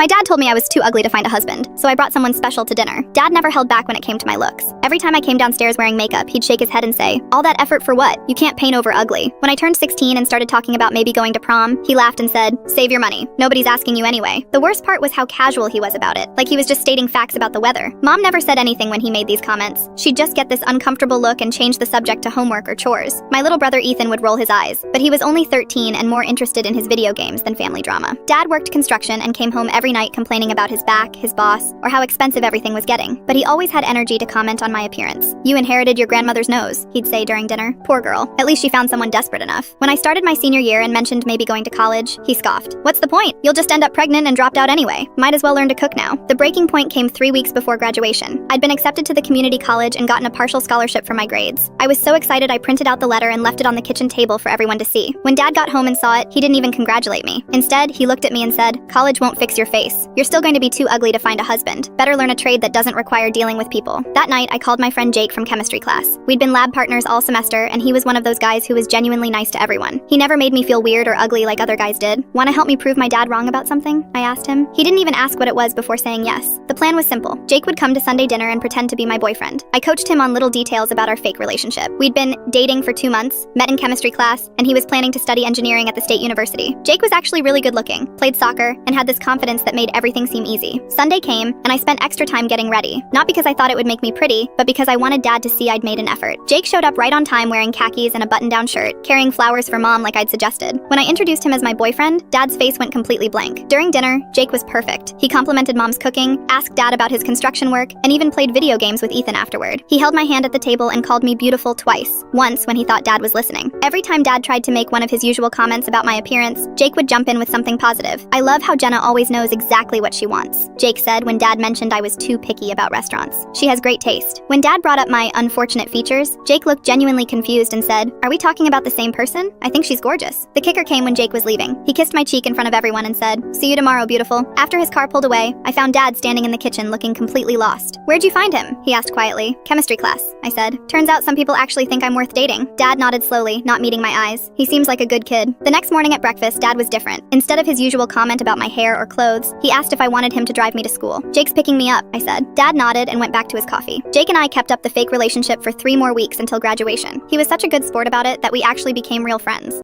My dad told me I was too ugly to find a husband, so I brought someone special to dinner. Dad never held back when it came to my looks. Every time I came downstairs wearing makeup, he'd shake his head and say, "All that effort for what? You can't paint over ugly." When I turned 16 and started talking about maybe going to prom, he laughed and said, "Save your money. Nobody's asking you anyway." The worst part was how casual he was about it, like he was just stating facts about the weather. Mom never said anything when he made these comments. She'd just get this uncomfortable look and change the subject to homework or chores. My little brother Ethan would roll his eyes, but he was only 13 and more interested in his video games than family drama. Dad worked construction and came home every night complaining about his back, his boss, or how expensive everything was getting. But he always had energy to comment on my appearance. "You inherited your grandmother's nose," he'd say during dinner. Poor girl. At least she found someone desperate enough. When I started my senior year and mentioned maybe going to college, he scoffed. "What's the point? You'll just end up pregnant and dropped out anyway. Might as well learn to cook now." The breaking point came 3 weeks before graduation. I'd been accepted to the community college and gotten a partial scholarship for my grades. I was so excited I printed out the letter and left it on the kitchen table for everyone to see. When Dad got home and saw it, he didn't even congratulate me. Instead, he looked at me and said, "College won't fix your face. You're still going to be too ugly to find a husband. Better learn a trade that doesn't require dealing with people." That night, I called my friend Jake from chemistry class. We'd been lab partners all semester, and he was one of those guys who was genuinely nice to everyone. He never made me feel weird or ugly like other guys did. "Want to help me prove my dad wrong about something?" I asked him. He didn't even ask what it was before saying yes. The plan was simple. Jake would come to Sunday dinner and pretend to be my boyfriend. I coached him on little details about our fake relationship. We'd been dating for 2 months, met in chemistry class, and he was planning to study engineering at the state university. Jake was actually really good looking, played soccer, and had this confidence that made everything seem easy. Sunday came, and I spent extra time getting ready. Not because I thought it would make me pretty, but because I wanted Dad to see I'd made an effort. Jake showed up right on time wearing khakis and a button-down shirt, carrying flowers for Mom like I'd suggested. When I introduced him as my boyfriend, Dad's face went completely blank. During dinner, Jake was perfect. He complimented Mom's cooking, asked Dad about his construction work, and even played video games with Ethan afterward. He held my hand at the table and called me beautiful twice, once when he thought Dad was listening. Every time Dad tried to make one of his usual comments about my appearance, Jake would jump in with something positive. "I love how Jenna always knows exactly what she wants," Jake said when Dad mentioned I was too picky about restaurants. "She has great taste." When Dad brought up my unfortunate features, Jake looked genuinely confused and said, "Are we talking about the same person? I think she's gorgeous." The kicker came when Jake was leaving. He kissed my cheek in front of everyone and said, "See you tomorrow, beautiful." After his car pulled away, I found Dad standing in the kitchen looking completely lost. "Where'd you find him?" he asked quietly. "Chemistry class," I said. "Turns out some people actually think I'm worth dating." Dad nodded slowly, not meeting my eyes. He seems like a good kid. The next morning at breakfast, Dad was different. Instead of his usual comment about my hair or clothes, he asked if I wanted him to drive me to school. "Jake's picking me up," I said. Dad nodded and went back to his coffee. Jake and I kept up the fake relationship for 3 more weeks until graduation. He was such a good sport about it that we actually became real friends.